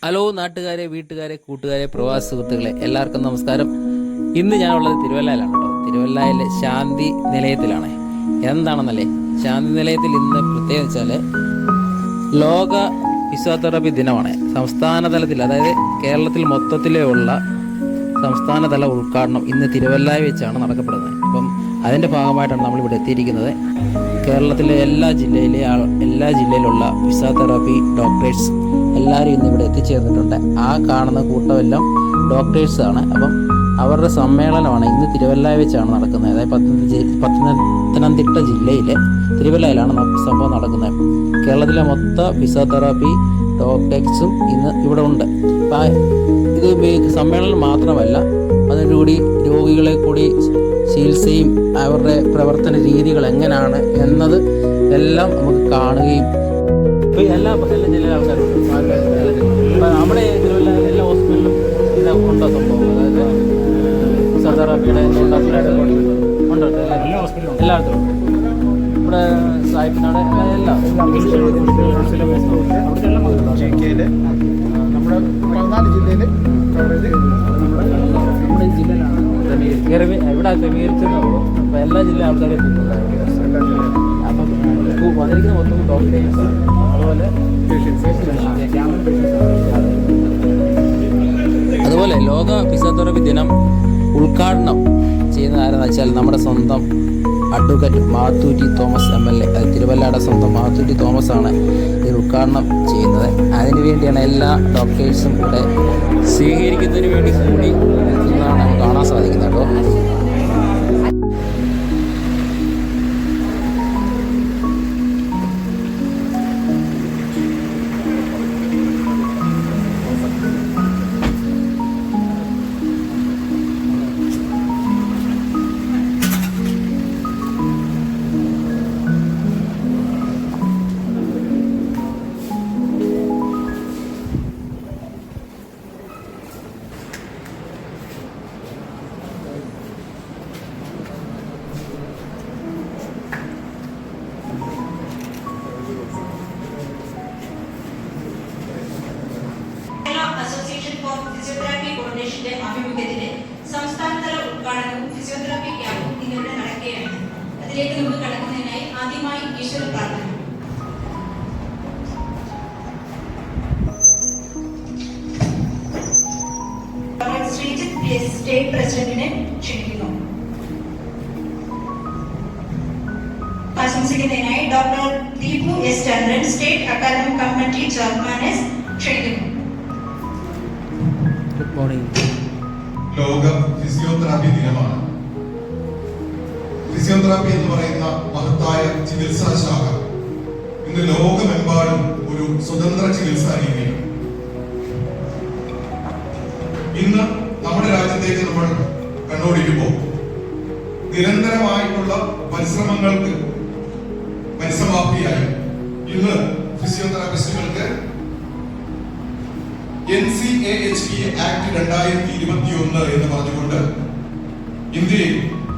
Hello നാട്ടുകാരെ, വീട്ടുകാരെ, കൂട്ടുകാരെ, പ്രവാസി സുഹൃത്തുക്കളെ, എല്ലാവർക്കും നമസ്കാരം. ഇന്ന് ഞാനുള്ളത് തിരുവല്ലയിലാണ് കേട്ടോ. തിരുവല്ലയിലെ ശാന്തി നിലയത്തിലാണ്. എന്താണെന്നല്ലേ, ശാന്തി നിലയത്തിൽ ഇന്ന് പ്രത്യേകം വെച്ചാൽ ലോക ഫിസിയോതെറാപ്പി ദിനമാണ്. സംസ്ഥാന തലത്തിൽ, അതായത് കേരളത്തിൽ മൊത്തത്തിലേ ഉള്ള സംസ്ഥാനതല ഉദ്ഘാടനം ഇന്ന് തിരുവല്ലയിൽ വെച്ചാണ് നടക്കപ്പെടുന്നത്. അപ്പം അതിൻ്റെ ഭാഗമായിട്ടാണ് നമ്മളിവിടെ എത്തിയിരിക്കുന്നത്. കേരളത്തിലെ എല്ലാ ജില്ലയിലുള്ള ഫിസിയോതെറാപ്പി ഡോക്ടേഴ്സ് എല്ലാവരും ഇന്നിവിടെ എത്തിച്ചേർന്നിട്ടുണ്ട്. ആ കാണുന്ന കൂട്ടമെല്ലാം ഡോക്ടേഴ്സാണ്. അപ്പം അവരുടെ സമ്മേളനമാണ് ഇന്ന് തിരുവല്ലയിൽ വെച്ചാണ് നടക്കുന്നത്. അതായത് പത്തനംതിട്ട ജില്ലയിലെ തിരുവല്ലയിലാണ് സംഭവം നടക്കുന്നത്. കേരളത്തിലെ മൊത്ത ഫിസിയോതെറാപ്പി ഡോക്ടേഴ്സും ഇന്ന് ഇവിടെ ഉണ്ട്. ഇത് സമ്മേളനം മാത്രമല്ല, അതിനുകൂടി രോഗികളെ കൂടി ചികിത്സയും അവരുടെ പ്രവർത്തന രീതികൾ എങ്ങനെയാണ് എന്നത് എല്ലാം നമുക്ക് കാണുകയും എല്ലാ ജില്ലയിലെ ആൾക്കാരുണ്ട്. നമ്മുടെ തിരുവല്ല എല്ലാ ഹോസ്പിറ്റലിലും ഇത് ഉണ്ടോ സംഭവം? അതായത് ഫിസിയോതെറാപ്പിയുടെ ഉണ്ട് എല്ലായിടത്തും ഉണ്ട്. ഇവിടെ സായിപ്പിനാട് എല്ലാം നമ്മുടെ 14 ജില്ലയിൽ നമ്മുടെ ജില്ലയിലാണ് ഇവിടെ ക്രമീകരിച്ചെന്നുള്ളൂ. അപ്പോൾ എല്ലാ ജില്ല ആൾക്കാരെ അപ്പം വന്നിരിക്കുന്ന മൊത്തം ഡോക്ടേഴ്സ്, അതുപോലെ ലോക ഫിസിയോതെറാപ്പി ദിനം ഉദ്ഘാടനം ചെയ്യുന്ന ആരെന്ന് വെച്ചാൽ നമ്മുടെ സ്വന്തം അഡ്വക്കേറ്റ് മാത്തൂറ്റി തോമസ് MLA, തിരുവല്ലയുടെ സ്വന്തം മാത്തൂറ്റി തോമസ് ആണ് ഇത് ഉദ്ഘാടനം ചെയ്യുന്നത്. അതിനുവേണ്ടിയാണ് എല്ലാ ഡോക്ടേഴ്സും കൂടെ സ്വീകരിക്കുന്നതിന് വേണ്ടി കൂടി എന്നാണ് നമുക്ക് കാണാൻ സാധിക്കുന്നത് കേട്ടോ. ഫിസിയോതെറാപ്പി കോർഡിനേഷന്റെ ആഭിമുഖ്യത്തില് സംസ്ഥാനതല ഉദ്ഘാടനവും ഫിസിയോതെറാപ്പി ക്യാമ്പും ഇന്നിവിടെ നടക്കുകയാണ്. അതിലേക്ക് നമുക്ക് കടക്കുന്നതിനായി ആദ്യമായി ഈശ്വര പ്രാർത്ഥന. ശ്രീജിത്ത് സ്റ്റേറ്റ് പ്രസിഡന്റിനെ ക്ഷണിക്കുന്നു. ആശംസിക്കുന്നതിനായി ഡോക്ടർ ദീപു S. ചന്ദ്രൻ സ്റ്റേറ്റ് അക്കാദമിക് കമ്മിറ്റി ചെയർമാനെ ക്ഷണിക്കുന്നു. ലോക ഫിസിയോതെറാപ്പി ദിനമാണ്. ഫിസിയോതെറാപ്പി എന്ന് പറയുന്ന മഹത്തായ ചികിത്സാ ശാഖ ഇന്ന് ലോകമെമ്പാടും ഒരു സ്വതന്ത്ര ചികിത്സാ രീതിയാണ്. ഇന്ന് നമ്മുടെ രാജ്യത്തേക്ക് നമ്മൾ കണ്ണോടിക്കുമ്പോൾ നിരന്തരമായിട്ടുള്ള പരിശ്രമങ്ങൾക്ക് പരിസമാപ്തിയായി ഇന്ന് ഫിസിയോതെറാപ്പിസ്റ്റുകൾക്ക് NCAHP ആക്ട് 2021 എന്ന് പറഞ്ഞുകൊണ്ട് ഇന്ത്യയിൽ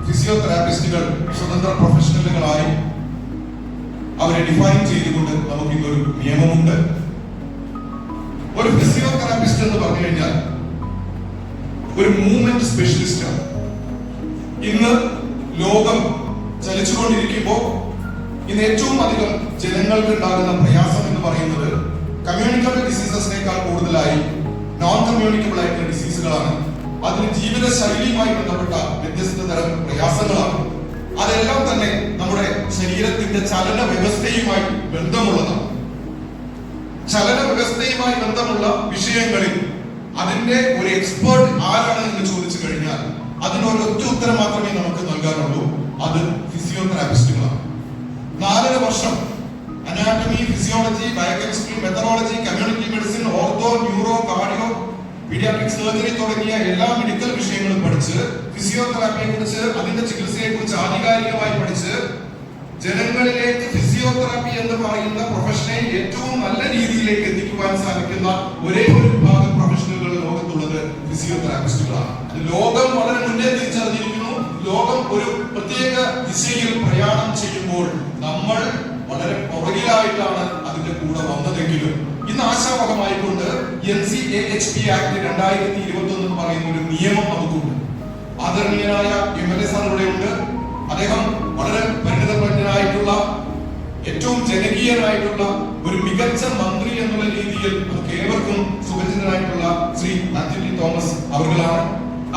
ഫിസിയോതെറാപ്പിസ്റ്റുകൾ സ്വതന്ത്ര പ്രൊഫഷണലുകളായി അവരെ ഡിഫൈൻ ചെയ്തുകൊണ്ട് നമുക്ക് ഇന്നൊരു നിയമമുണ്ട്. ഒരു ഫിസിയോതെറാപ്പിസ്റ്റ് എന്ന് പറഞ്ഞു കഴിഞ്ഞാൽ ഒരു മൂവ്മെന്റ് സ്പെഷ്യലിസ്റ്റാണ്. ഇന്ന് ലോകം ചലിച്ചുകൊണ്ടിരിക്കുമ്പോൾ ഇന്ന് ഏറ്റവും അധികം ജനങ്ങൾക്ക് ഉണ്ടാകുന്ന പ്രയാസം എന്ന് പറയുന്നത് കമ്മ്യൂണിക്കബിൾ ഡിസീസസിനേക്കാൾ കൂടുതലായി നോൺ കമ്മ്യൂണിക്കബിൾ ആയിട്ടുള്ള ഡിസീസുകളാണ്. അതിന് ജീവിത ശൈലിയുമായി ബന്ധപ്പെട്ട വ്യത്യസ്ത തരം പ്രയാസങ്ങളാണ്. അതെല്ലാം തന്നെ നമ്മുടെ ശരീരത്തിന്റെ ചലന വ്യവസ്ഥയുമായി ബന്ധമുള്ളതാണ്. ചലന വ്യവസ്ഥയുമായി ബന്ധമുള്ള വിഷയങ്ങളിൽ അതിന്റെ ഒരു എക്സ്പേർട്ട് ആരാണ് എന്ന് ചോദിച്ചു കഴിഞ്ഞാൽ അതിന് ഒരൊറ്റ ഉത്തരം മാത്രമേ നമുക്ക് നൽകാനുള്ളൂ. അത് ഫിസിയോതെറാപ്പിസ്റ്റുകളാണ്. 4.5 വർഷം anatomy, physiology, biochemistry, methodology, community medicine, ortho, neuro, cardio, paediatric surgery തുടങ്ങിയ എല്ലാ മെഡിക്കൽ വിഷയങ്ങളും പഠിച്ച് ഫിസിയോതെറാപ്പിയെ കുറിച്ച്, അതിന്റെ ചികിത്സയെ കുറിച്ച് ആധികാരികമായി പഠിച്ച് ജനങ്ങളിലേക്ക് ഫിസിയോതെറാപ്പി എന്ന് പറയുന്ന പ്രൊഫഷനെ ഏറ്റവും നല്ല രീതിയിലേക്ക് എത്തിക്കുവാൻ സാധിക്കുന്ന ഒരേ ഒരു വിഭാഗം പ്രൊഫഷണലുകൾ ലോകത്തുള്ളത് ഫിസിയോതെറാപ്പിസ്റ്റുകളാണ്. ലോകം വളരെ മുന്നേ തിരിച്ചറിഞ്ഞിരിക്കുന്നു. ലോകം ഒരു പ്രത്യേക ദിശയിൽ പ്രയാണം ചെയ്യുമ്പോൾ നമ്മൾ വളരെ പുറകിലായിട്ടാണ് അതിന്റെ കൂടെ വന്നതെങ്കിലും ഇന്ന് ആശാവഹമായിക്കൊണ്ട് NCAHP ആക്ട് 2021 എന്ന് പറയുന്ന ഒരു നിയമം നമുക്കുണ്ട്. ആദരണീയനായ MLA സാർ ഇവിടെ ഉണ്ട്. അദ്ദേഹം വളരെ പരിണിതപ്രജ്ഞനായിട്ടുള്ള, ഏറ്റവും ജനകീയനായിട്ടുള്ള ഒരു മികച്ച മന്ത്രി എന്നുള്ള രീതിയിൽ നമുക്ക് ഏവർക്കും സുപരിചിതനായിട്ടുള്ള ശ്രീ മാത്യു ടി തോമസ് അവர்களാണ്.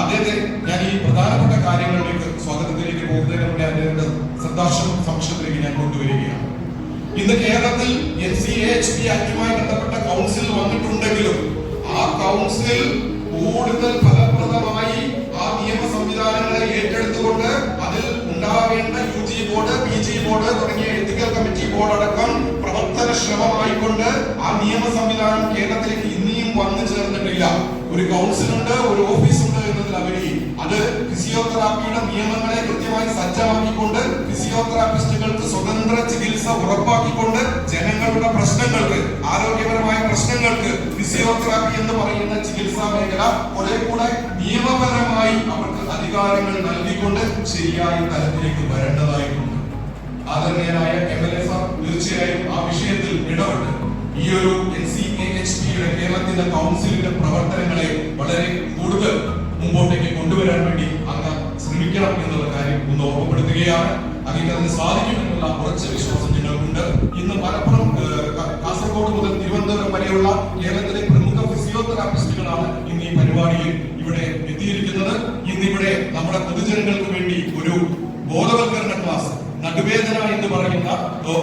അദ്ദേഹത്തെ ഞാൻ ഈ പ്രധാനപ്പെട്ട കാര്യങ്ങളിലേക്ക് സ്വാഗതത്തിലേക്ക് പോകുന്നതിന് മുന്നേ അദ്ദേഹത്തിന്റെ ശ്രദ്ധാംശത്തിലേക്ക് ഞാൻ കൊണ്ടുവരികയാണ്. ഇന്ന് കേരളത്തിൽ NCAHP ആക്ടുമായി ബന്ധപ്പെട്ട കൗൺസിൽ വന്നിട്ടുണ്ടെങ്കിലും ആ കൗൺസിൽ കൂടുതൽ ഫലപ്രദമായി ആ നിയമ സംവിധാനങ്ങളെ ഏറ്റെടുത്തുകൊണ്ട് അതിൽ ഉണ്ടാവേണ്ട UG ബോർഡ്, PG ബോർഡ് തുടങ്ങിയ എത്തിക്കൽ കമ്മിറ്റി ബോർഡ് അടക്കം പ്രവർത്തനക്ഷമമായിക്കൊണ്ട് ആ നിയമ സംവിധാനം കേരളത്തിലേക്ക് ഇനിയും വന്നു ചേർന്നിട്ടില്ല. ഒരു കൗൺസിൽ ഉണ്ട്, ഒരു ഓഫീസ് ഉണ്ട് എന്നതിലുപരി അത് ഫിസിയോതെറാപ്പിയുടെ നിയമങ്ങളെ കൃത്യമായി സജ്ജമാക്കിക്കൊണ്ട് ഫിസിയോതെറാപ്പിസ്റ്റുകൾക്ക് സ്വതന്ത്ര ചികിത്സ ഉറപ്പാക്കിക്കൊണ്ട് ജനങ്ങളുടെ പ്രശ്നങ്ങൾക്ക്, ആരോഗ്യപരമായ പ്രശ്നങ്ങൾക്ക് ഫിസിയോതെറാപ്പി എന്ന് പറയുന്ന ചികിത്സാ മേഖല കുറെ കൂടെ നിയമപരമായി അവർക്ക് അധികാരങ്ങൾ നൽകിക്കൊണ്ട് ശരിയായ തലത്തിലേക്ക് വരേണ്ടതായിട്ടുണ്ട്. ആദരണീയനായ MLA സാർ തീർച്ചയായും ആ വിഷയത്തിൽ ഇടപെട്ട് ഈ ഒരു NCAHPയുടെ കേരളത്തിന്റെ കൗൺസിലിന്റെ പ്രവർത്തനങ്ങളെ വളരെ കൂടുതൽ മുമ്പോട്ടേക്ക് കൊണ്ടുവരാൻ വേണ്ടി അങ്ങ് ശ്രമിക്കണം എന്നുള്ള കാര്യം ഒന്ന് ഓർമ്മപ്പെടുത്തുകയാണ്. അങ്ങനെ അതിന് സാധിക്കുമെന്നുള്ള ഉറച്ച വിശ്വാസം ഞങ്ങൾക്കുണ്ട്. ഇന്ന് മലപ്പുറം, കാസർഗോഡ് മുതൽ തിരുവനന്തപുരം വരെയുള്ള കേരളത്തിലെ പ്രമുഖ ഫിസിയോതെറാപ്പിസ്റ്റുകളാണ് ഇന്ന് ഈ പരിപാടിയിൽ ഇവിടെ എത്തിയിരിക്കുന്നത്. ഇന്നിവിടെ നമ്മുടെ പൊതുജനങ്ങൾക്ക് വേണ്ടി ഒരു ബോധവൽക്കരണ ക്ലാസ്, നടുവേദന എന്ന് പറയുന്ന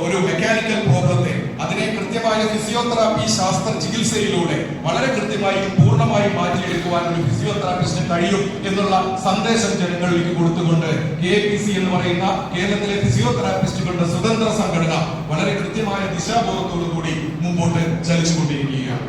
ഒരു മെക്കാനിക്കൽ പ്രോബ്ലത്തെ അതിനെ കൃത്യമായ ഫിസിയോതെറാപ്പി ശാസ്ത്ര ചികിത്സയിലൂടെ വളരെ കൃത്യമായും പൂർണ്ണമായും മാറ്റിയെടുക്കുവാൻ ഒരു ഫിസിയോതെറാപ്പിസ്റ്റിന് കഴിയും എന്നുള്ള സന്ദേശം ജനങ്ങളിലേക്ക് കൊടുത്തുകൊണ്ട് KAPC എന്ന് പറയുന്ന കേരളത്തിലെ ഫിസിയോതെറാപ്പിസ്റ്റുകളുടെ സ്വതന്ത്ര സംഘടന വളരെ കൃത്യമായ ദിശാബോധത്തോടു കൂടി മുമ്പോട്ട് ചലിച്ചുകൊണ്ടിരിക്കുകയാണ്.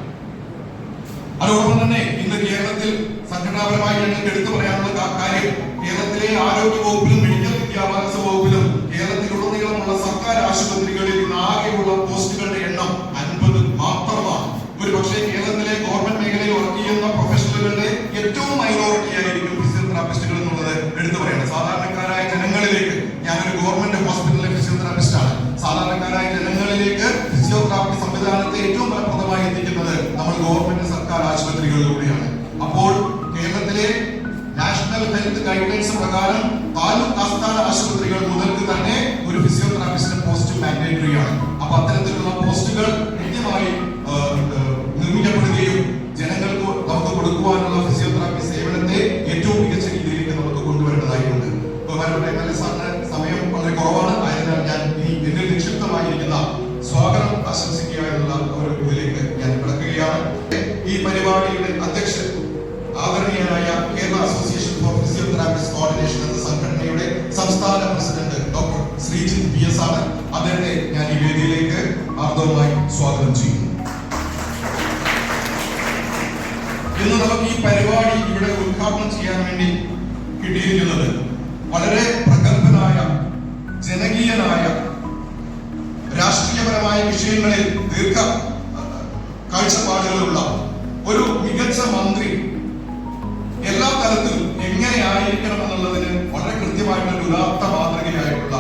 അതോടൊപ്പം തന്നെ ഇന്ന് കേരളത്തിൽ സംഘടനാപരമായി ഞങ്ങൾക്ക് എടുത്തു പറയാനുള്ള കാര്യം, കേരളത്തിലെ ആരോഗ്യ വകുപ്പിലും മെഡിക്കൽ വിദ്യാഭ്യാസ വകുപ്പിലും കേരളത്തിലുടനീളമുള്ള സർക്കാർ ആശുപത്രികളിൽ ആകെയുള്ള പോസ്റ്റുകളുടെ എണ്ണം 50 മാത്രമാണ്. ഒരു പക്ഷേ കേരളത്തിലെ ഗവൺമെന്റ് മേഖലയിൽ വർക്ക് ചെയ്യുന്ന പ്രൊഫഷണലുകളുടെ ഏറ്റവും മൈനോറിറ്റി ആയിരിക്കും ഫിസിയോതെറാപ്പിസ്റ്റുകൾ എന്നുള്ളത് എടുത്തു പറയണം. സാധാരണക്കാരായ ജനങ്ങളിലേക്ക്, ഞാനൊരു ഗവൺമെന്റ് ഹോസ്പിറ്റലിലെ ഫിസിയോതെറാപ്പിസ്റ്റ് ആണ്, സാധാരണക്കാരായ ജനങ്ങളിലേക്ക് ഫിസിയോതെറാപ്പി സംവിധാനത്തെ ഏറ്റവും ഫലപ്രദമായി എത്തിക്കുന്നത് നമ്മൾ ഗവൺമെന്റ് സർക്കാർ ആശുപത്രികളിലൂടെയാണ്. അപ്പോൾ കേരളത്തിലെ നാഷണൽ ഹെൽത്ത് ഗൈഡ്ലൈൻസ് പ്രകാരം താലൂക്ക് ആസ്ഥാന ആശുപത്രികൾ മുതൽക്ക് തന്നെ ഒരു ഫിസിയോതെറാപ്പിസ്റ്റിന്റെ പോസ്റ്റ് മാൻഡേറ്ററി ആണ്. അപ്പൊ അത്തരത്തിലുള്ള പോസ്റ്റുകൾ കൃത്യമായി നിർമ്മിക്കപ്പെടുകയും ജനങ്ങൾക്ക് നമുക്ക് കൊടുക്കുവാനുള്ള ഫിസിയോതെറാപ്പി സേവനത്തെ ഏറ്റവും മികച്ച രീതിയിലേക്ക് നമുക്ക് കൊണ്ടുവരേണ്ടതായിട്ടുണ്ട്. സമയം വളരെ കുറവാണ്, ആയതിനാൽ ഞാൻ ഈ എന്നിൽ നിക്ഷിപ്തമായിരിക്കുന്ന സ്വാഗതം ആശംസിക്കുക എന്നുള്ള ഒരു ഇതിലേക്ക് ഞാൻ കിടക്കുകയാണ്. ഈ പരിപാടിയുടെ അധ്യക്ഷൻ ആദരണീയനായ Kerala association for physiotherapist coordination എന്ന സംഘടനയുടെ സംസ്ഥാന പ്രസിഡന്റ് ഡോക്ടർ ശ്രീജിത്ത് PS ആണ്. അദ്ദേഹത്തെ ഞാൻ ഈ വേദിയിലേക്ക് ആർദ്രമായി സ്വാഗതം ചെയ്യുന്നു. ഇന്ന് നമുക്ക് ഈ പരിപാടി ഇവിടെ ഉദ്ഘാടനം ചെയ്യാൻ വേണ്ടി കിട്ടിയിരിക്കുന്നത് വളരെ പ്രഗത്ഭനായ, ജനകീയനായ, രാഷ്ട്രീയപരമായ വിഷയങ്ങളിൽ ദീർഘ കാഴ്ചപ്പാടുകളുള്ള ഒരു മികച്ച മന്ത്രി, എല്ലാ തലത്തിലും എങ്ങനെയായിരിക്കണം എന്നുള്ളതിന് വളരെ കൃത്യമായിട്ടുള്ള ഉദാത്ത മാതൃകയായിട്ടുള്ള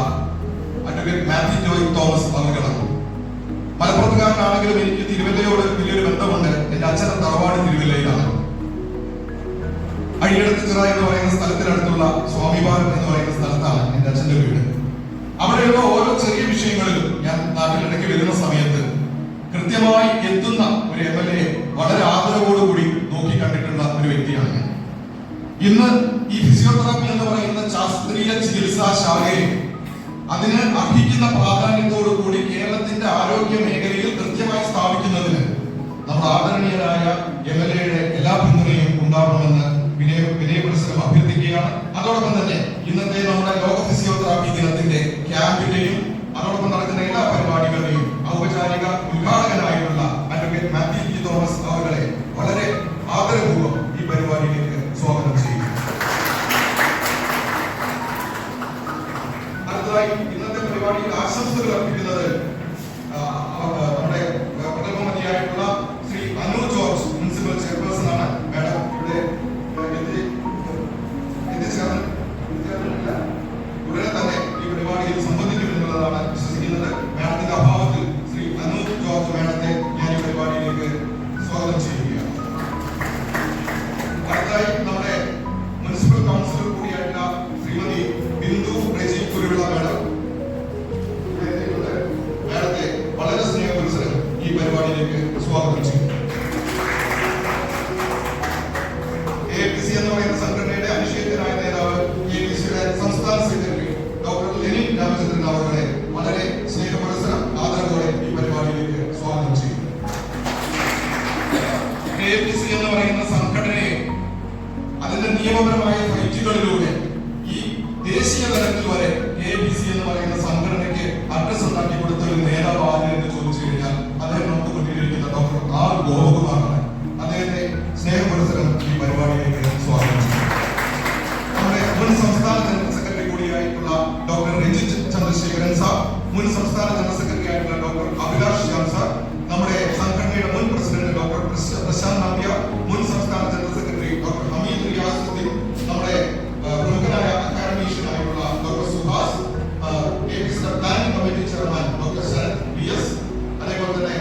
അഡ്വക്കേറ്റ് മാത്യു ജോയ് തോമസ് അവர்களാണ്. മലപ്പുറത്തുകാരനാണെങ്കിലും എനിക്ക് തിരുവല്ലയോട് വലിയൊരു ബന്ധമുണ്ട്. എന്റെ അച്ഛന്റെ തറവാട് തിരുവല്ലയിലാണ്. അഴിയടത്തുചിറ എന്ന് പറയുന്ന സ്ഥലത്തിനടുത്തുള്ള സ്വാമിപാലം എന്ന് പറയുന്ന സ്ഥലത്താണ് എന്റെ അച്ഛന്റെ വീട്. അവിടെയുള്ള ഓരോ ചെറിയ വിഷയങ്ങളിലും ഞാൻ നാട്ടിലിടയ്ക്ക് വരുന്ന സമയത്ത് കൃത്യമായി എത്തുന്ന ഒരു MLA വളരെ ആദരവോടുകൂടി നോക്കി കണ്ടിട്ടുള്ള ഒരു വ്യക്തിയാണ് ഞാൻ. ഇന്ന് ഈ ഫിസിയോതെറാപ്പി എന്ന് പറയുന്ന ശാസ്ത്രീയ ചികിത്സാ ശാഖയെ അതിന് അർഹിക്കുന്ന പ്രാധാന്യത്തോടു കൂടി കേരളത്തിന്റെ ആരോഗ്യ മേഖലയിൽ കൃത്യമായി സ്ഥാപിക്കുന്നതിന് നമ്മുടെ ആദരണീയരായ MLAയുടെ എല്ലാ പിന്തുണയും ഉണ്ടാവണമെന്ന് വിനയപുരസ്സരം അഭ്യർത്ഥിക്കുകയാണ്. അതോടൊപ്പം തന്നെ ഇന്നത്തെ നമ്മുടെ ലോക ഫിസിയോതെറാപ്പി ദിനത്തിന്റെ ക്യാമ്പിന്റെയും അതോടൊപ്പം നടക്കുന്ന എല്ലാ പരിപാടികളുടെയും ഔപചാരിക ഉദ്ഘാടകനായിട്ടുള്ള അഡ്വക്കേറ്റ് മാത്യു ടി തോമസ് അവരെ വളരെ ആദരപൂർവ്വം ഈ പരിപാടിയിലേക്ക് സ്വാഗതം ചെയ്യുന്നു. അടുത്തതായി ഇന്നത്തെ പരിപാടിയിൽ ആശംസകൾ അർപ്പിക്കുന്നത് നമ്മുടെ പ്രഥമമന്ത്രിയായിട്ടുള്ള Shri Anu George, municipal chairperson ആണ്. മാഡം ഇവിടെ ഉടനെ തന്നെ ഈ പരിപാടിയിൽ സംബന്ധിക്കുമെന്നുള്ളതാണ് വിശ്വസിക്കുന്നത്. മാഡത്തിന്റെ അഭാവത്തിൽ ശ്രീ അനു KPC എന്ന് പറയുന്ന സംഘടനയെ അതിന്റെ നിയമപരമായ ഫൈറ്റുകളിലൂടെ ഈ ദേശീയ തലത്തിൽ വരെ KPC എന്ന് പറയുന്ന സംഘടനയ്ക്ക് അഡ്രസ് ഉണ്ടാക്കി കൊടുത്ത ഒരു നേതാവ് ആര് എന്ന് ചോദിച്ചു കഴിഞ്ഞാൽ അദ്ദേഹം നമുക്ക് മുന്നിലിരിക്കുന്ന ഡോക്ടർ R. ഗോപകുമാറാണ്. അദ്ദേഹത്തെ സ്നേഹപുരസരം ഈ പരിപാടിയിലേക്ക് സ്വാഗതം ചെയ്യുന്നു. നമ്മുടെ മുൻ സംസ്ഥാന ജനറൽ സെക്രട്ടറി കൂടിയായിട്ടുള്ള ഡോക്ടർ രജിത് ചന്ദ്രശേഖരൻ സാർ, മുൻ സംസ്ഥാന ജനറൽ സെക്രട്ടറി ആയിട്ടുള്ള ഡോക്ടർ അഭിലാഷ് ശ്യാം സാർ, നമ്മുടെ സംഘടനയുടെ മുൻ പ്രസിഡന്റ് ഡോക്ടർ പ്രശാന്ത് നാമ്പ്യ, മുൻ സംസ്ഥാന general secretary doctor Hameed Riyasuddin, നമ്മുടെ പ്രമുഖനായ അക്കാഡമീഷ്യനായിട്ടുള്ള doctor Suhas, KPC planning committee chairman doctor Sharath PS, അതേപോലെ തന്നെ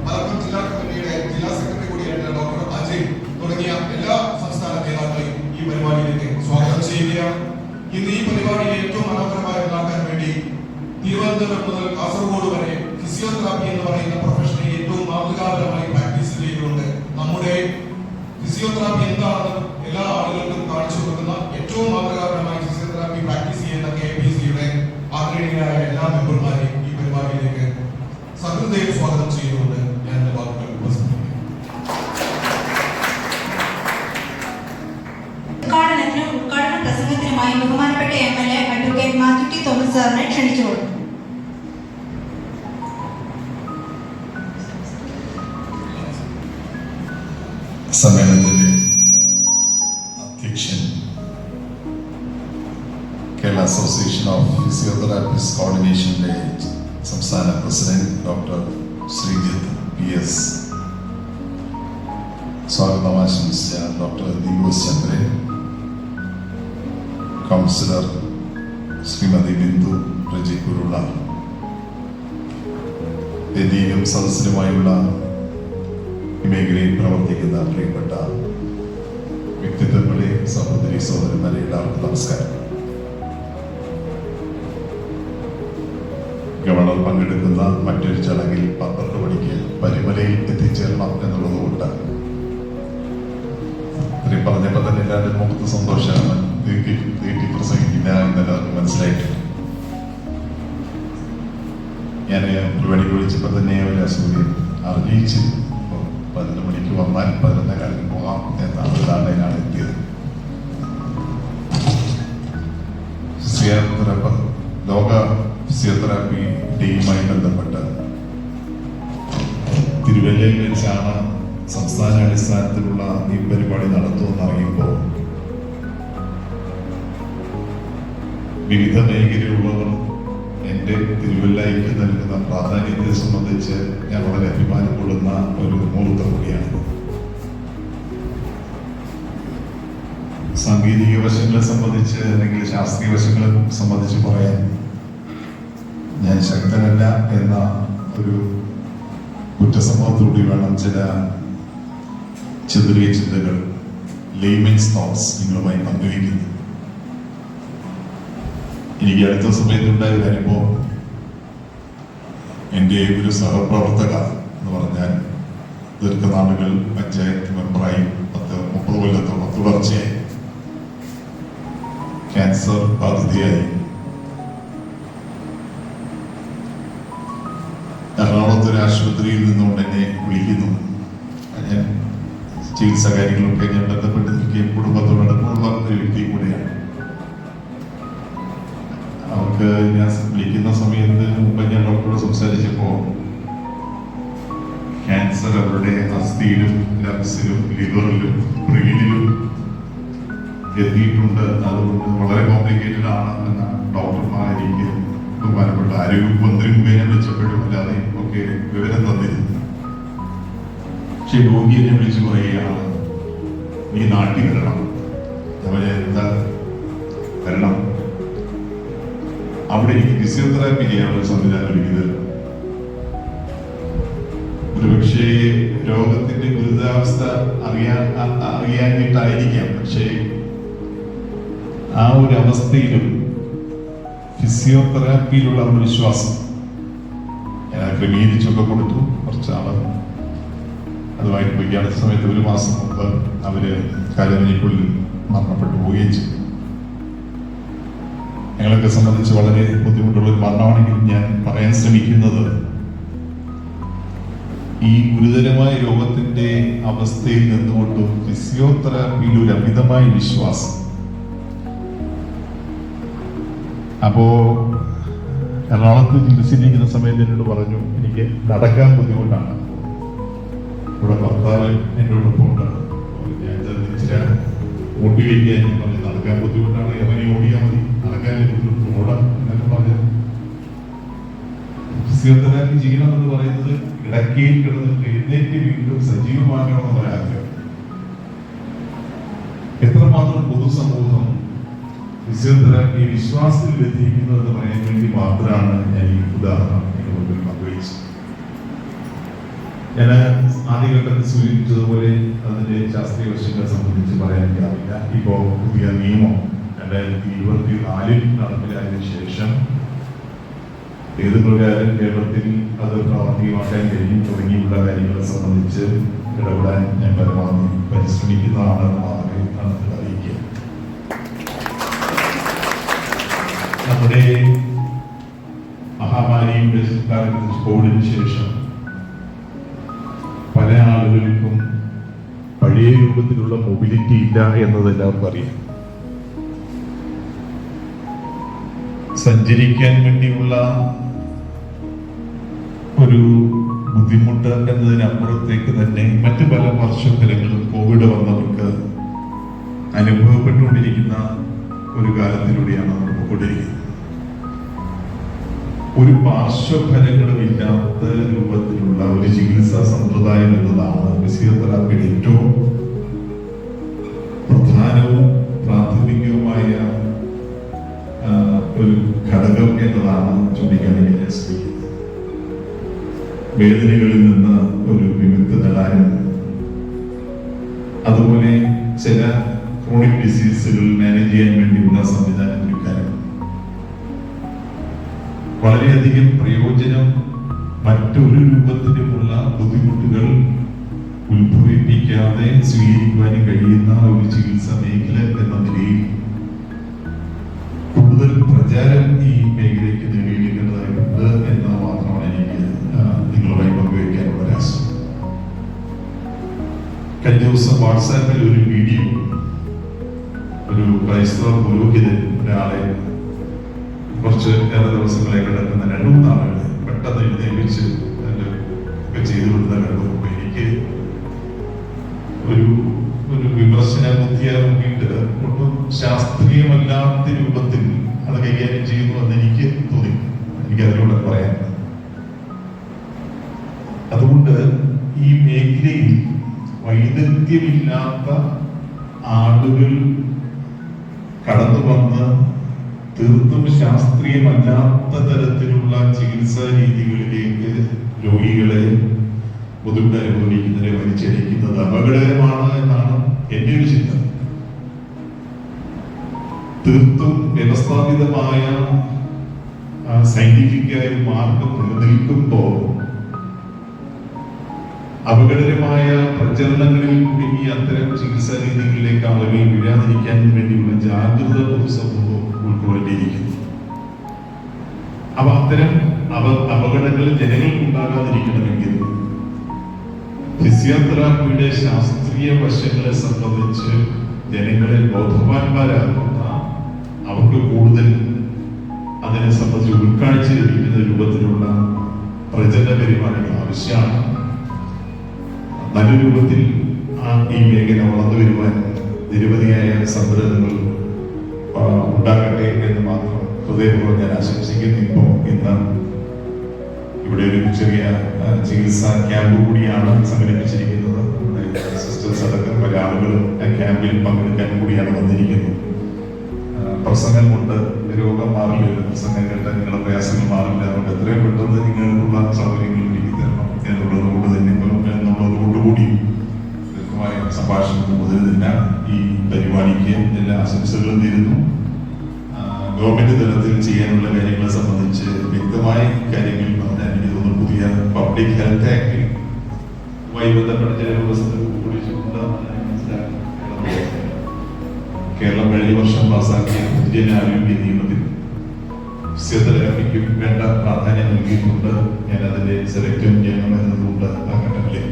മലപ്പുറം ജില്ലാ കമ്മിറ്റിയുടെ ജില്ലാ സെക്രട്ടറി കൂടിയായിട്ടുള്ള ഡോക്ടർ അജയ് തുടങ്ങിയ എല്ലാ സംസ്ഥാന നേതാക്കളെയും ഈ പരിപാടിയിലേക്ക് സ്വാഗതം ചെയ്യുകയാണ്. ഇന്ന് ഈ പരിപാടിയെ ഏറ്റവും മനോഹരമായി ഉണ്ടാക്കാൻ വേണ്ടി തിരുവനന്തപുരം മുതൽ കാസർഗോഡ് വരെ ഫിസിയോതെറാപ്പി എന്ന് പറയുന്ന പ്രൊഫഷനെ ഏറ്റവും മാതൃകാപരമായി പ്രാക്ടീസ് ചെയ്തുകൊണ്ട് നമ്മുടെ ഫിസിയോതെറാപ്പി എന്താണെന്ന് എല്ലാ ആളുകൾക്കും കാണിച്ചു കൊടുക്കുന്ന ഏറ്റവും മാതൃകാപരമായി ഫിസിയോതെറാപ്പി പ്രാക്ടീസ് ചെയ്യുന്ന KPCയുടെ ആദരണീയരായ എല്ലാ മെമ്പർമാരെയും ഈ പരിപാടിയിലേക്ക് സഹൃദയം സ്വാഗതം ചെയ്തുകൊണ്ട് ഞാൻ എന്റെ വാക്കുകൾ ഉപസംഹരിക്കുന്നു. ഉദ്ഘാടന പ്രസംഗത്തിനുമായി ബഹുമാനപ്പെട്ട MLA advocate Mathew T Thomas സാറിനെ ക്ഷണിച്ചുകൊള്ളുന്നു. സമ്മേളനത്തിന്റെ അധ്യക്ഷൻ കേരള അസോസിയേഷൻ ഓഫ് ഫിസിയോതെറാപ്പിസ്റ്റ് കോർഡിനേഷന്റെ സംസ്ഥാന പ്രസിഡന്റ് ഡോക്ടർ ശ്രീജിത്ത് PS, സ്വാഗതം ആശംസിച്ച ഡോക്ടർ ദീപസ് ചന്ദ്രൻ, കൗൺസിലർ ശ്രീമതി ബിന്ദു പ്രജിക്കുള്ള, വേദിയിലും സദസ്സിലുമായുള്ള ഈ മേഖലയിൽ പ്രവർത്തിക്കുന്ന പ്രിയപ്പെട്ട വ്യക്തിത്വങ്ങളെ, സഹോദരി സഹോദരന്മാരെ, എല്ലാവർക്കും നമസ്കാരം. ഗവർണർ പങ്കെടുക്കുന്ന മറ്റൊരു ചടങ്ങിൽ 12 മണിക്ക് പരിമലയിൽ എത്തിച്ചേരണം എന്നുള്ളതുകൊണ്ട് ഇത്രയും പറഞ്ഞപ്പോൾ തന്നെ എല്ലാവരും മുഖത്ത് സന്തോഷമാണ്. നീട്ടി പ്രസംഗിക്കില്ല എന്നെല്ലാവർക്കും മനസ്സിലായിട്ടുണ്ട്. ഞാൻ പരിപാടിക്ക് വിളിച്ചപ്പോൾ തന്നെ ഒരു അസൂര്യം അറിയിച്ച് 11 മണിക്ക് വന്നാൽ 11:15 പോകാം എന്നാണ് ധാരണയിലാണ് എത്തിയത്. ലോക ഫിസിയോതെറാപ്പി ഡേയുമായി ബന്ധപ്പെട്ട് തിരുവല്ലയിൽ വെച്ചാണ് സംസ്ഥാന അടിസ്ഥാനത്തിലുള്ള ഈ പരിപാടി നടത്തുമെന്ന് അറിയുമ്പോൾ വിവിധ മേഖലയിലുള്ളവർ എൻ്റെ തിരുവല്ലയ്ക്ക് നൽകുന്ന പ്രാധാന്യത്തെ സംബന്ധിച്ച് ഞാൻ വളരെ അഭിമാനപ്പെടുന്ന ഒരു മുഹൂർത്തം കൂടിയാണ്. സാങ്കേതിക വശങ്ങളെ സംബന്ധിച്ച് അല്ലെങ്കിൽ ശാസ്ത്രീയ വശങ്ങളെ സംബന്ധിച്ച് പറയാൻ ഞാൻ ശക്തനല്ല എന്ന ഒരു കുറ്റസമ്മതത്തോടെ വേണം ചില ചെറിയ ചിന്തകൾ, ലേമൻസ് തോട്ട്സ് നിങ്ങളുമായി പങ്കുവയ്ക്കുന്നു. എനിക്ക് അടുത്ത സമയത്തുണ്ടായ ഒരു അനുഭവം, എൻ്റെ ഒരു സഹപ്രവർത്തക എന്ന് പറഞ്ഞാൽ ദീർഘനാളുകൾ പഞ്ചായത്ത് മെമ്പറായി 30 കൊല്ലത്തോളം തുടർച്ചയായി ക്യാൻസർ ബാധിതയായി എറണാകുളത്ത് ഒരു ആശുപത്രിയിൽ നിന്നുകൊണ്ട് എന്നെ വിളിക്കുന്നു. ഞാൻ ചികിത്സാ കാര്യങ്ങളൊക്കെ ഞാൻ ബന്ധപ്പെട്ടിരിക്കുകയും കുടുംബത്തോടൊപ്പമുള്ള ഒരു വ്യക്തി കൂടെയാണ്. അവർക്ക് ഞാൻ വിളിക്കുന്ന സമയത്ത് മുമ്പ് ഞാൻ ഡോക്ടറോട് സംസാരിച്ചപ്പോൾ ക്യാൻസർ അവരുടെ അസ്ഥിയിലും ലങ്സിലും ലിവറിലും ബ്രെയിനിലും എത്തിയിട്ടുണ്ട്. അതുകൊണ്ട് വളരെ കോംപ്ലിക്കേറ്റഡ് ആണ് എന്ന ഡോക്ടർമാർ എനിക്ക് ബഹുമാനപ്പെട്ട ആരോഗ്യമന്ത്രി മുഖേന വിളിച്ചപ്പോഴും അല്ലാതെ ഒക്കെ വിവരം തന്നിരുന്നു. പക്ഷെ രോഗി എന്നെ വിളിച്ചു പറയുകയാണ്, നീ നാട്ടിൽ വരണം. അവരെ എന്താ വരണം, അവിടെ എനിക്ക് ഫിസിയോതെറാപ്പി ചെയ്യാനുള്ള സംവിധാനം ഒരുക്കിയത്. ഒരുപക്ഷെ രോഗത്തിന്റെ ഗുരുതരാവസ്ഥ അറിയാനായിട്ടായിരിക്കാം, പക്ഷേ ആ ഒരു അവസ്ഥയിലും ഫിസിയോതെറാപ്പിയിലുള്ള നമ്മുടെ വിശ്വാസം ഞാൻ ക്രമീകരിച്ചൊക്കെ കൊടുത്തു. കുറച്ചാള് അതുമായിട്ട് പോയി. അടുത്ത സമയത്ത് 1 മാസം മുമ്പ് അവര് കാലനിക്കുള്ളിൽ മരണപ്പെട്ടു പോവുകയും ചെയ്തു. ഞങ്ങളൊക്കെ സംബന്ധിച്ച് വളരെ ബുദ്ധിമുട്ടുള്ള ഒരു മരണമാണെങ്കിലും ഞാൻ പറയാൻ ശ്രമിക്കുന്നത്, ഈ ഗുരുതരമായ രോഗത്തിന്റെ അവസ്ഥയിൽ നിന്നുകൊണ്ടും ഫിസിയോതെറാപ്പിയിൽ ഒരു അമിതമായ വിശ്വാസം. അപ്പോ എറണാകുളത്ത് ചികിത്സയിലിരിക്കുന്ന സമയത്ത് എന്നോട് പറഞ്ഞു, എനിക്ക് നടക്കാൻ ബുദ്ധിമുട്ടാണ്. ഇവിടെ ഭർത്താവ് എന്നോടൊപ്പം ഉണ്ട്. ഞാൻ ഇച്ചിരി മോട്ടിവേറ്റ് ചെയ്യാൻ പറഞ്ഞു, നടക്കാൻ ബുദ്ധിമുട്ടാണ്, ഇറങ്ങി ഓടിയാൽ മതി, നടക്കാൻ ബുദ്ധിമുട്ട് ഓടാം എന്നൊക്കെ പറഞ്ഞു. ഫിസിയോതെറാപ്പി ചെയ്യണം എന്ന് പറയുന്നത് കിടക്കയിൽ കിടന്നിട്ട് എഴുന്നേറ്റ് വീണ്ടും സജീവമാകണമെന്നുള്ള ആഗ്രഹം. എത്രമാത്രം പൊതുസമൂഹം ഫിസിയോതെറാപ്പി വിശ്വാസത്തിൽ എത്തിയിരിക്കുന്നു എന്ന് പറയാൻ വേണ്ടി മാത്രമാണ് ഞാൻ ഈ ഉദാഹരണം നിങ്ങൾക്ക് പങ്കുവച്ചത്. ഞാൻ ആദ്യഘട്ടത്തിൽ സൂചിപ്പിച്ചതുപോലെ അതിന്റെ ശാസ്ത്രീയ വശങ്ങളെ സംബന്ധിച്ച് പറയാൻ കഴിയില്ല. ഇപ്പോൾ പുതിയ നിയമം 2024 നടപ്പിലായതിനു ശേഷം ഏത് പ്രകാരം കേരളത്തിൽ അത് പ്രാവർത്തികമാക്കാൻ കഴിയും തുടങ്ങിയുള്ള കാര്യങ്ങളെ സംബന്ധിച്ച് ഇടപെടാൻ ഞാൻ പരമാവധി പരിശ്രമിക്കുന്നതാണെന്ന് മാത്രമേ നമുക്ക് അറിയിക്കുക. നമ്മുടെ മഹാമാരിയുടെ കോവിഡിന് ശേഷം പല ആളുകൾക്കും പഴയ രൂപത്തിലുള്ള മൊബിലിറ്റി ഇല്ല എന്നത് എല്ലാവർക്കും അറിയാം. സഞ്ചരിക്കാൻ വേണ്ടിയുള്ള ഒരു ബുദ്ധിമുട്ട് എന്നതിനപ്പുറത്തേക്ക് തന്നെ മറ്റു പല പാർശ്വഫലങ്ങളും കോവിഡ് വന്നവർക്ക് അനുഭവപ്പെട്ടുകൊണ്ടിരിക്കുന്ന ഒരു കാലത്തിലൂടെയാണ് നമ്മൾ പോയിക്കൊണ്ടിരിക്കുന്നത്. ഒരു പാർശ്വഫലങ്ങളും ഇല്ലാത്ത രൂപത്തിലുള്ള ഒരു ചികിത്സാ സമ്പ്രദായം എന്നതാണ് ഫിസിയോതെറാപ്പിയുടെ ഏറ്റവും പ്രധാനവും പ്രാഥമികവുമായ ഒരു ഘടകം എന്നതാണ് ചൂണ്ടിക്കാൻ ഞാൻ ശ്രമിക്കുന്നത്. വേദനകളിൽ നിന്ന് ഒരു വിമുക്തി നേടാനും അതുപോലെ ചില ക്രോണിക് ഡിസീസുകൾ മാനേജ് ചെയ്യാൻ വേണ്ടിയുള്ള സംവിധാനം ഒരുക്കാനും വളരെയധികം പ്രയോജനം മറ്റൊരു രൂപത്തിലുമുള്ള ബുദ്ധിമുട്ടുകൾ ഉത്ഭവിപ്പിക്കാതെ സ്വീകരിക്കുവാനും കഴിയുന്ന ഒരു ചികിത്സാ മേഖല എന്ന നിലയിൽ കൂടുതൽ പ്രചാരം ഈ മേഖലയ്ക്ക് നേടിയിരിക്കേണ്ടതായിട്ടുണ്ട് എന്നത് മാത്രമാണ് എനിക്ക് നിങ്ങളുമായി പങ്കുവയ്ക്കാനുള്ള ആശയം. കഴിഞ്ഞ ദിവസം വാട്സാപ്പിൽ ഒരു വീഡിയോ, ഒരു ക്രൈസ്തവ പുരോഹിതൻ ഒരാളെ കുറച്ച് ഏറെ ദിവസങ്ങളെ കിടക്കുന്ന 2-3 ആളുകളെ പെട്ടെന്ന് എഴുന്നേൽപ്പിച്ച് ഒക്കെ ചെയ്തു കൊടുത്ത കണ്ടപ്പോൾ എനിക്ക് ഒരു വിമർശന ബുദ്ധിയെ നോക്കിയിട്ട് ഒട്ടും ശാസ്ത്രീയമല്ലാത്ത രൂപത്തിൽ അത് കൈകാര്യം ചെയ്യുന്നു എന്ന് എനിക്ക് തോന്നി. എനിക്കതിലൂടെ പറയാൻ. അതുകൊണ്ട് ഈ മേഖലയിൽ വൈദഗ്ധ്യമില്ലാത്ത ആളുകൾ കടന്നു വന്ന് തീർത്തും ശാസ്ത്രീയമല്ലാത്ത തരത്തിലുള്ള ചികിത്സാ രീതികളിലേക്ക് രോഗികളെ ബുദ്ധിമുട്ട് അനുഭവിക്കുന്നതിനെ വലിച്ചടിക്കുന്നത് അപകടകരമാണ് എന്നാണ് എന്റെ ഒരു ചിന്ത. തീർത്തും വ്യവസ്ഥാപിതമായ സയന്റിഫിക്കായ മാർഗം നിലനിൽക്കുമ്പോൾ അപകടകരമായ പ്രചരണങ്ങളിൽ കൂടി അത്തരം ചികിത്സാ രീതികളിലേക്ക് ആളുകൾ വീഴാതിരിക്കാൻ വേണ്ടിയുള്ള ജാഗ്രത പൊതുസമൂഹം ഉൾക്കൊള്ളേണ്ടിയിരിക്കുന്നു. അപ്പൊ അത്തരം അപകടങ്ങൾ ജനങ്ങൾക്കുണ്ടാകാതിരിക്കണമെങ്കിൽ ഫിസിയോതെറാപ്പിയുടെ ശാസ്ത്രീയ വശങ്ങളെ സംബന്ധിച്ച് ജനങ്ങളെ ബോധവാന്മാരാക്കുന്ന, അവർക്ക് കൂടുതൽ അതിനെ സംബന്ധിച്ച് ഉൾക്കാഴ്ച ലഭിക്കുന്ന രൂപത്തിലുള്ള പ്രചരണ പരിപാടികൾ ആവശ്യമാണ്. നല്ല രൂപത്തിൽ ഈ മേഖല വളർന്നു വരുവാൻ നിരവധിയായ സംരംഭങ്ങൾ ഉണ്ടാകട്ടെ എന്ന് മാത്രം ഹൃദയപൂർവ്വം ഞാൻ ആശംസിക്കുന്നു. ഇപ്പോൾ ഇന്ന് ഇവിടെ ഒരു ചെറിയ ചികിത്സാ ക്യാമ്പ് കൂടിയാണ് സംഘടിപ്പിച്ചിരിക്കുന്നത്. സിസ്റ്റേഴ്സ് അടക്കം പല ആളുകളും ആ ക്യാമ്പിൽ പങ്കെടുക്കാൻ കൂടിയാണ് വന്നിരിക്കുന്നത്. പ്രസംഗം കൊണ്ട് രോഗം മാറില്ല, പ്രസംഗം കേട്ട നിങ്ങളുടെ പ്രയാസങ്ങൾ മാറില്ല. അതുകൊണ്ട് എത്രയും പെട്ടെന്ന് നിങ്ങൾക്കുള്ള സൗകര്യങ്ങൾ ഒരുക്കി തരണം എന്നുള്ളത് കൊണ്ട് തന്നെ എന്നുള്ളതുകൊണ്ടുകൂടി ദീർഘമായ സംഭാഷണം മുതൽ തന്നെ ഈ പരിപാടിക്ക് എല്ലാ ആശംസകളും നേരുന്നു. ഗവൺമെന്റ് തലത്തിൽ ചെയ്യാനുള്ള കാര്യങ്ങളെ സംബന്ധിച്ച് വ്യക്തമായ കാര്യങ്ങൾ പറഞ്ഞാൽ എനിക്ക് തോന്നുന്നു പുതിയ പബ്ലിക് ഹെൽത്ത് ആക്ടുമായി ബന്ധപ്പെട്ട ചില വ്യവസ്ഥകൾ കേരളം കഴിഞ്ഞ വർഷം പാസാക്കിയ പൊതുജനാരോഗ്യ നിയമത്തിൽ ഫിസിയോതെറാപ്പിക്കും വേണ്ട പ്രാധാന്യം നൽകിയിട്ടുണ്ട്. ഞാൻ അതിന്റെ സെലക്റ്റും ചെയ്യണമെന്നതുകൊണ്ട് ആ ഘട്ടങ്ങളിൽ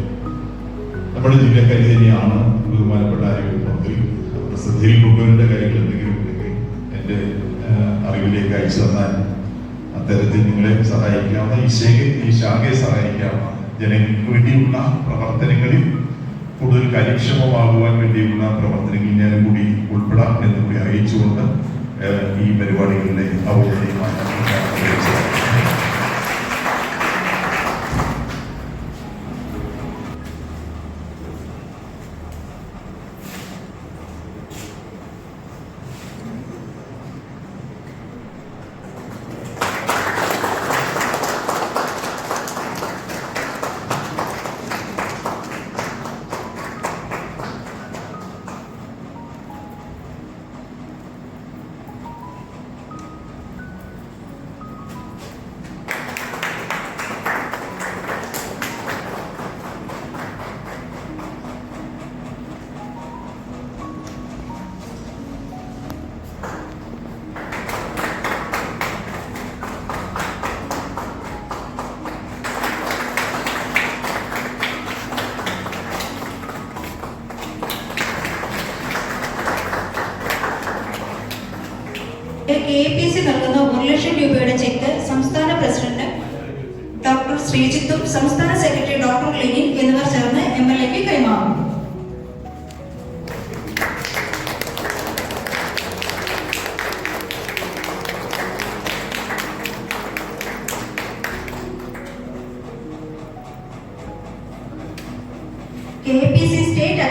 നമ്മുടെ ജില്ലക്കാരി തന്നെയാണ് ബഹുമാനപ്പെട്ട ആരോഗ്യമന്ത്രി. ശ്രദ്ധയിൽ കൊണ്ടുവരേണ്ട കാര്യങ്ങൾ എന്തെങ്കിലും ഉണ്ടെങ്കിൽ എൻ്റെ അറിവിലേക്ക് അയച്ചു തന്നാൽ അത്തരത്തിൽ നിങ്ങളെ സഹായിക്കാവുന്ന ഈ ശാഖയെ സഹായിക്കാവുന്ന ജനങ്ങൾക്ക് വേണ്ടിയുള്ള പ്രവർത്തനങ്ങളിൽ കൂടുതൽ കാര്യക്ഷമമാകുവാൻ വേണ്ടിയുള്ള പ്രവർത്തനങ്ങളിൽ ഞാൻ കൂടി ഉൾപ്പെടാം എന്ന് കൂടി അറിയിച്ചുകൊണ്ട് ഈ പരിപാടികളിലെ ഔപചാരികമായ KPC നൽകുന്ന 1 ലക്ഷം രൂപയുടെ ചെക്ക് സംസ്ഥാന പ്രസിഡന്റ് ഡോക്ടർ ശ്രീജിത്തും സംസ്ഥാന സെക്രട്ടറി ഡോക്ടർ ലെനിൻ എന്നിവർ ചേർന്ന് MLAക്ക് കൈമാറും. KPC state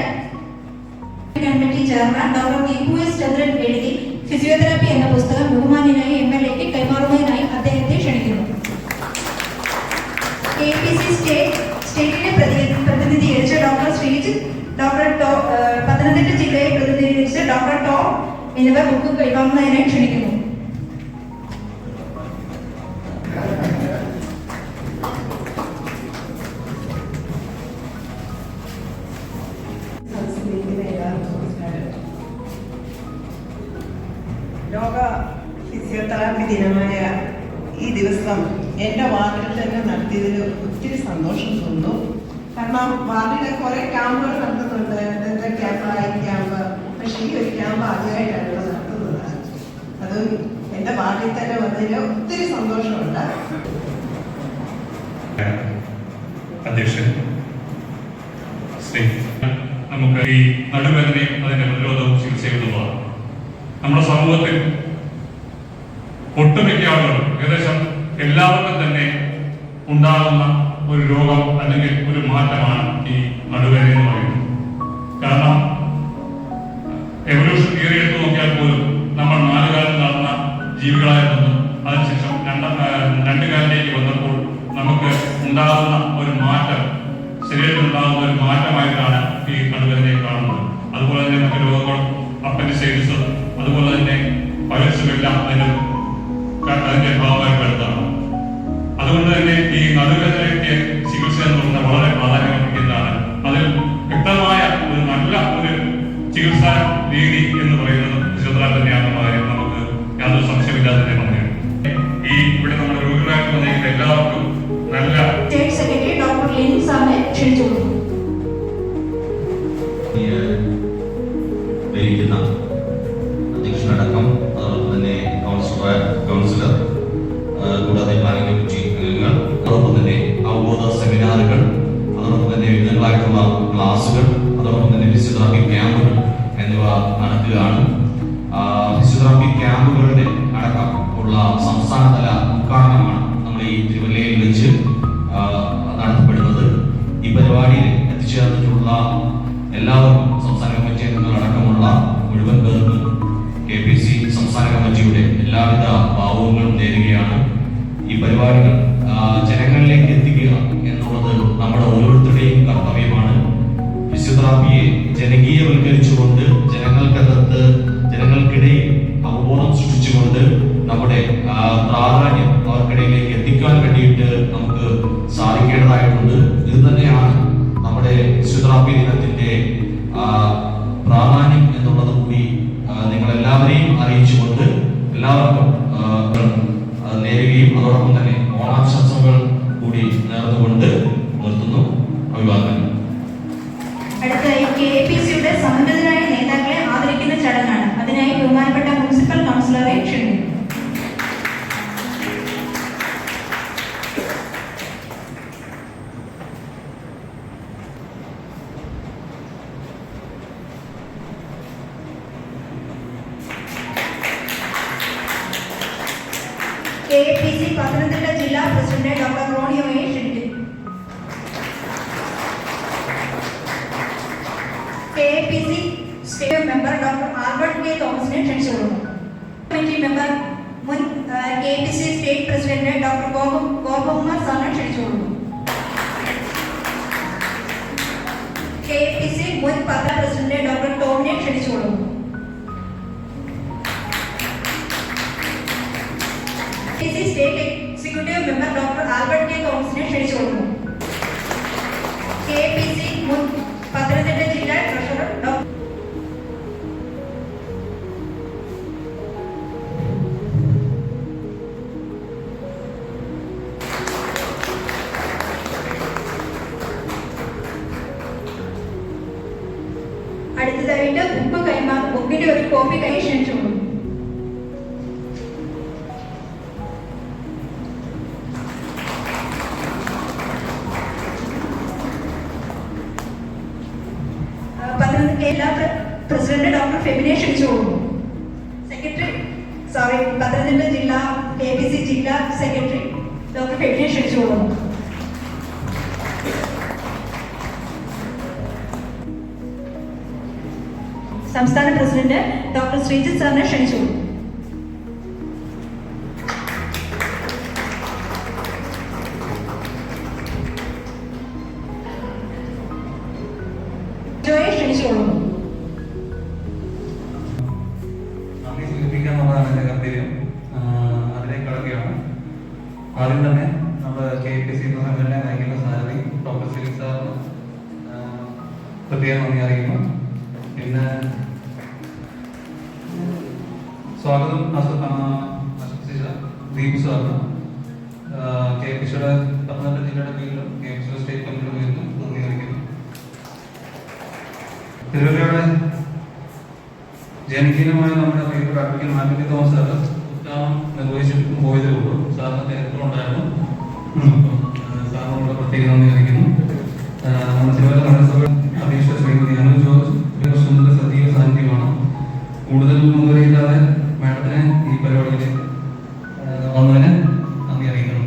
committee chairman doctor DQS ചന്ദ്രൻ എഴുതി ഫിസിയോതെറാപ്പി എന്ന പുസ്തകം ബഹുമാന്യനായ MLAക്ക് കൈമാറുന്നതിനായി അദ്ദേഹത്തെ ക്ഷണിക്കുന്നു. KPC സ്റ്റേറ്റിനെ പ്രതിനിധീകരിച്ച ഡോക്ടർ ശ്രീജിത്ത്, പത്തനംതിട്ട ജില്ലയെ പ്രതിനിധീകരിച്ച ഡോക്ടർ ടോം എന്നിവർ ബുക്ക് കൈമാറുന്നതിനായി ക്ഷണിക്കുന്നു. ലോക ഫിസിയോതെറാപ്പി ദിനമായ ഈ ദിവസം എൻ്റെ വാർഡിൽ തന്നെ നടത്തിയതിൽ ഒത്തിരി സന്തോഷം തോന്നുന്നു. കാരണം വാർഡിൽ കുറേ ക്യാമ്പുകൾ നടത്തുന്നുണ്ട്, എന്തെങ്കിലും ക്യാമ്പ്, ഐ ക്യാമ്പ്. പക്ഷേ ഈ ഒരു ക്യാമ്പ് ആദ്യമായിട്ടാണ് നടത്തുന്നത്. അതും എൻ്റെ വാർഡിൽ തന്നെ വന്നതിൽ ഒത്തിരി സന്തോഷമുണ്ട്. അധ്യക്ഷൻ നമുക്ക് ഈ നടുവേദനയും അതിന്റെ പ്രതിരോധവും ചികിത്സയുള്ളതാണ്. നമ്മുടെ സമൂഹത്തിൽ ഒട്ടുമിക്ക ആളുകളും, ഏകദേശം എല്ലാവർക്കും തന്നെ ഉണ്ടാകുന്ന ഒരു രോഗം അല്ലെങ്കിൽ ഒരു മാറ്റമാണ് ഈ നടുവേദന എന്ന് പറയുന്നത്. കാരണം എവല്യൂഷൻ തിയറി എടുത്ത് നോക്കിയാൽ പോലും നമ്മൾ 4 കാലിൽ നടന്ന ജീവികളായിരുന്നു. അതിനുശേഷം 2 കാലിലേക്ക് വന്നപ്പോൾ നമുക്ക് ഉണ്ടാകുന്ന ഒരു മാറ്റം, ശരീരത്തിലുണ്ടാകുന്ന ഒരു മാറ്റമായിട്ടാണ് ഈ നടുവേദനയെ കാണുന്നത്. അതുപോലെ തന്നെ മറ്റു രോഗങ്ങളും, അപ്പൻഡിസൈറ്റിസ്, അതുപോലെ തന്നെ പൈൽസുമെല്ലാം അതിന്റെ ഭാഗമായി വരുന്നതാണ്. അതുകൊണ്ട് തന്നെ ഈ നടുവേദനയ്ക്ക് ചികിത്സ എന്ന് പറഞ്ഞാൽ വളരെ പ്രാധാന്യമർഹിക്കുന്നതാണ്. അതിൽ വ്യക്തമായ ഒരു നല്ല ഒരു ചികിത്സാ രീതി എന്ന് പറയുന്നത് ഫിസിയോതെറാപ്പി തന്നെയാണെന്ന കാര്യം നമുക്ക് യാതൊരു സംശയമില്ലാതെ തന്നെ പറഞ്ഞു. ഈ ഇവിടെ നമ്മുടെ രോഗികളായിട്ട് വന്നിരിക്കുന്ന എല്ലാവർക്കും നല്ല സ്റ്റേറ്റ് സെക്രട്ടറി ഡോക്ടർ ലെനിൻ സാറിനെ ക്ഷണിച്ചു കൊടുക്കുന്നു. അധ്യക്ഷനടക്കം അതോടൊപ്പം തന്നെ കൗൺസിലർ, കൂടാതെ പ്ലാനിംഗ് കമ്മിറ്റി അംഗങ്ങൾ, അതോടൊപ്പം തന്നെ അവബോധ സെമിനാറുകൾ, അതോടൊപ്പം തന്നെ വിവിധങ്ങളായിട്ടുള്ള ക്ലാസുകൾ, അതോടൊപ്പം തന്നെ ഫിസിയോതെറാപ്പി ക്യാമ്പുകൾ എന്നിവ നടക്കുകയാണ്. ഫിസിയോതെറാപ്പി ക്യാമ്പുകളുടെ അടക്കം ഉള്ള സംസ്ഥാനതല ഉദ്ഘാടനമാണ് നമ്മൾ ഈ തിരുവല്ലയിൽ വെച്ച് നടത്തപ്പെടുന്നത്. ഈ പരിപാടിയിൽ എത്തിച്ചേർന്നിട്ടുള്ള എല്ലാവർക്കും സംസ്ഥാന കമ്മിറ്റി അംഗങ്ങൾ അടക്കമുള്ള മുഴുവൻ പേർക്കും KPC സംസ്ഥാന കമ്മിറ്റിയുടെ എല്ലാവിധ ഭാവങ്ങളും നേരുകയാണ്. ഈ പരിപാടികൾ ജനങ്ങളിലേക്ക് എത്തിക്കുക എന്നുള്ളത് നമ്മുടെ ഓരോരുത്തരുടെയും കർത്തവ്യമാണ്. ഫിസിയോതെറാപ്പിയെ ജനകീയവൽക്കരിച്ചുകൊണ്ട് ജനങ്ങൾക്കിടയിൽ അവബോധം സൃഷ്ടിച്ചുകൊണ്ട് നമ്മുടെ പ്രാധാന്യം അവർക്കിടയിലേക്ക് എത്തിക്കാൻ വേണ്ടിയിട്ട് നമുക്ക് സാധിക്കേണ്ടതായിട്ടുണ്ട്. ഇത് തന്നെയാണ് നമ്മുടെ ഫിസിയോതെറാപ്പി ദിനത്തിന്റെ പ്രാധാന്യം എന്നുള്ളത് കൂടി നിങ്ങളെല്ലാവരെയും അറിയിച്ചുകൊണ്ട് എല്ലാവർക്കും നേരുകയും അതോടൊപ്പം തന്നെ ഓണാശംസകൾ കൂടി നേർന്നുകൊണ്ട് നിർത്തുന്നു. അഭിവാദനം. അടുത്തതായി KAPCയുടെ സമന്വിതരായ നേതാക്കളെ ആദരിക്കുന്ന ചടങ്ങാണ്. അതിനായി ബഹുമാനപ്പെട്ട മുനിസിപ്പൽ കൗൺസിലറെ ക്ഷണിക്കുന്നു. KAPC പത്തനംതിട്ട ജില്ലാ പ്രസിഡന്റ് ഡോക്ടർ റോണിയോയെ ക്ഷണിക്കുന്നു. KAPC state member doctor Albert K. തോമസിനെ ക്ഷണിച്ചുകൊള്ളുന്നു. കമ്മിറ്റി മെമ്പർ മുൻ KAPC state president doctor Gopakumar സാറിനെ ക്ഷണിച്ചുകൊള്ളുന്നു. KAPC മുൻ പത്ര പ്രസിഡന്റ് ഡോക്ടർ ടോമിനെ ക്ഷണിച്ചുകൊള്ളുന്നു. KAPC state executive member doctor Albert K. തോമസിനെ ക്ഷണിച്ചുകൊള്ളുന്നു. KAPC മുൻ പത്തനംതിട്ട ജില്ലാ ട്രഷറർ ഡോക്ടർ അടുത്തതായിട്ട് ബുക്കിന്റെ ഒരു കോപ്പി കൈ ക്ഷണിച്ചുകൊള്ളുന്നു. പ്രസിഡന്റ് ഡോക്ടർ ഫെബിനെ ക്ഷണിച്ചുകൊള്ളുന്നു. പത്തനംതിട്ട ജില്ലാ KAPC ജില്ലാ സെക്രട്ടറി ഡോക്ടർ ഫെബിനെ ക്ഷണിച്ചുകൊള്ളുന്നു. സംസ്ഥാന പ്രസിഡന്റ് ഡോക്ടർ ശ്രീജിത്ത് സാറിനെ ക്ഷണിച്ചുകൊള്ളുന്നു. ക്ഷണിച്ചുകൊള്ളുന്നു. നന്ദി സൂചിപ്പിക്കുക എന്നുള്ളതാണ് എൻ്റെ കർത്തവ്യം. അതിലേക്ക് കടക്കുകയാണ്. ആദ്യം തന്നെ നമ്മൾ KAPC സംഘടന നയിക്കുന്ന സാരഥി ഡോക്ടർ സിലിക് സാറിന് പ്രത്യേകം നന്ദി അറിയിക്കുന്നു. പിന്നെ സ്വാഗതം ആശംസിച്ച ദീപ് സാറിന് KAPCയുടെ പത്തനംതിട്ട ജില്ലയുടെ പേരിലും KAPCയുടെ സ്റ്റേറ്റ് കമ്മിറ്റിയുടെ പേരിലും നന്ദി അറിയിക്കുന്നു. തിരുവല്ലയുടെ ജനകീയമായ നമ്മുടെ പ്രിയപ്പെട്ട അഡ്വക്കേറ്റ് മാത്യു തോമസ് സാറ് ഉദ്ഘാടനം നിർവഹിച്ചിട്ട് പോയതേ ഉള്ളൂ. സാറിന് തിരക്കുകളുണ്ടായിരുന്നു. സാറിനോട് പ്രത്യേക നന്ദി അറിയിക്കുന്നു. നമ്മുടെ തിരുവല്ല നഗരസഭ അധ്യക്ഷ ശ്രീമതി അനു ജോർജ് വർഷങ്ങളുടെ സജീവ സാന്നിധ്യമാണ്. കൂടുതൽ മുൻകറിയില്ലാതെ മാഡത്തിന് ഈ പരിപാടിയിൽ വന്നതിന് നന്ദി അറിയിക്കുന്നു.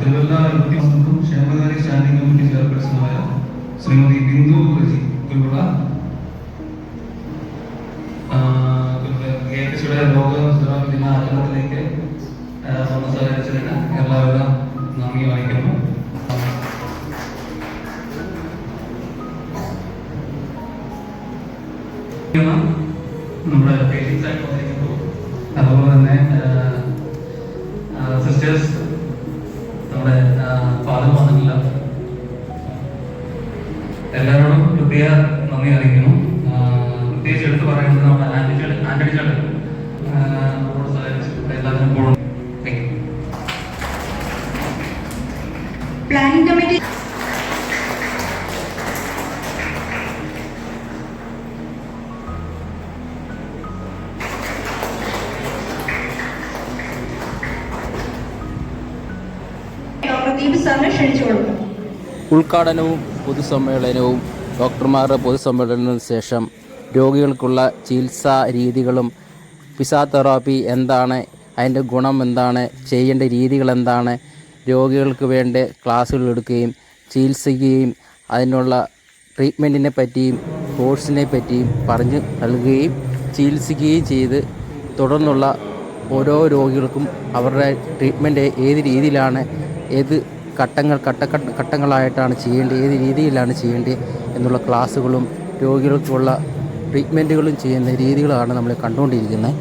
തിരുവല്ല ക്ഷേമകാര്യ സ്റ്റാൻഡിംഗ് കമ്മിറ്റി ചെയർപേഴ്സണായ ശ്രീമതി ബിന്ദു കുരുവിള, KAPCയുടെ ലോക ദിന ആചരണത്തിലേക്ക് വന്ന് സഹകരിച്ചതിന് എല്ലാവിധ നന്ദി അറിയിക്കുന്നു. നമ്മുടെ പേഷ്യൻസ് ആയിട്ട് വന്നിരിക്കുന്നു. അതുപോലെ തന്നെ സിസ്റ്റേഴ്സ് നമ്മുടെ ഫാദർ വന്നിട്ടില്ല. എല്ലാവരോടും പ്രത്യേക നന്ദി അറിയിക്കുന്നു. പ്രത്യേകിച്ച് എടുത്തു പറയുന്നത് നമ്മുടെ ആന്റണി ചേട്ടൻ നമ്മളോട് സഹകരിച്ചു എല്ലാത്തിനും കൂടും. പ്ലാനിംഗ് കമ്മിറ്റി ഡോക്ടർ ദീപ് സാറിനെ ക്ഷണിച്ചുകൊള്ളുന്നു. ഉദ്ഘാടനവും പൊതുസമ്മേളനവും ഡോക്ടർമാരുടെ പൊതുസമ്മേളനത്തിന് ശേഷം രോഗികൾക്കുള്ള ചികിത്സാ രീതികളും ഫിസിയോതെറാപ്പി എന്താണ്, അതിൻ്റെ ഗുണം എന്താണ്, ചെയ്യേണ്ട രീതികൾ എന്താണ്, രോഗികൾക്ക് വേണ്ട ക്ലാസ്സുകൾ എടുക്കുകയും ചികിത്സിക്കുകയും അതിനുള്ള ട്രീറ്റ്മെൻറ്റിനെ പറ്റിയും കോഴ്സിനെ പറ്റിയും പറഞ്ഞു നൽകുകയും ചികിത്സിക്കുകയും ചെയ്ത് തുടർന്നുള്ള ഓരോ രോഗികൾക്കും അവരുടെ ട്രീറ്റ്മെൻറ്റ് ഏത് രീതിയിലാണ്, ഏത് ഘട്ടങ്ങളായിട്ടാണ് ചെയ്യേണ്ടത്, ഏത് രീതിയിലാണ് ചെയ്യേണ്ടത് എന്നുള്ള ക്ലാസ്സുകളും രോഗികൾക്കുള്ള ട്രീറ്റ്മെൻറ്റുകളും ചെയ്യുന്ന രീതികളാണ് നമ്മൾ കണ്ടുകൊണ്ടിരിക്കുന്നത്.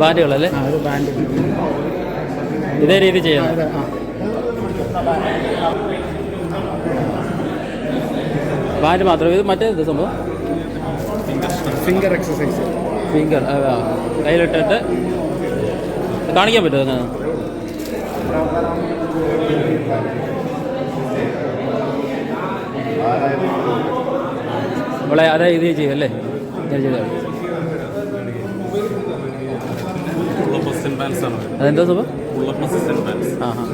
ബാൻഡുകളല്ലേ? അത് ബാൻഡ് ഇതേ രീതി ചെയ്യണം. ബാൻഡ് മാത്രം. ഇത് മറ്റേ സംഭവം ഫിംഗർ എക്സസൈസ്. ഫിംഗർ കയ്യിലിട്ടിട്ട് കാണിക്കാൻ പറ്റുമോ അങ്ങനെ? നമ്മളെ അതേ ഇത് ചെയ്യും അല്ലേ? ഞാൻ ചെയ്താൽ അതെന്താ സംഭവം? ആ ഹാ,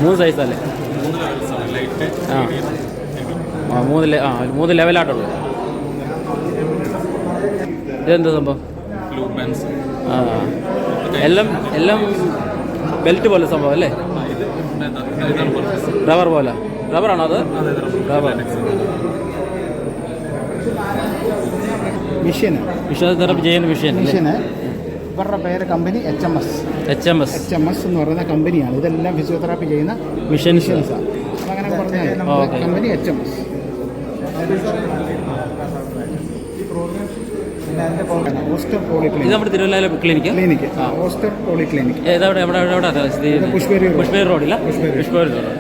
3 സൈസല്ലേ? ആ 3 ലെവലായിട്ടുള്ളൂ. ഇതെന്താ സംഭവം? ആ എല്ലാം ബെൽറ്റ് പോലെ സംഭവം അല്ലേ? റബ്ബർ പോലെ. റബ്ബറാണോ അത്? റബ്ബർ. മിഷ്യന് തെറാപ്പി ചെയ്യുന്ന മിഷ്യന്. ഇവരുടെ പേര് കമ്പനി HMS എന്ന് പറയുന്ന കമ്പനിയാണ്. ഇതെല്ലാം ഫിസിയോതെറാപ്പി ചെയ്യുന്ന മിഷ്യൻസാണ്. അതങ്ങനെ പറഞ്ഞാൽ കമ്പനി HMS. ഓസ്റ്റർ പോളിക്ലിനിക്. ഇത് നമ്മുടെ തിരുവല്ല ക്ലിനിക്ക്. ഓസ്റ്റർ പോളിക്ലിനിക്. എവിടെ? പുഷ്പേരി റോഡില്ല? പുഷ്പേരി റോഡ്.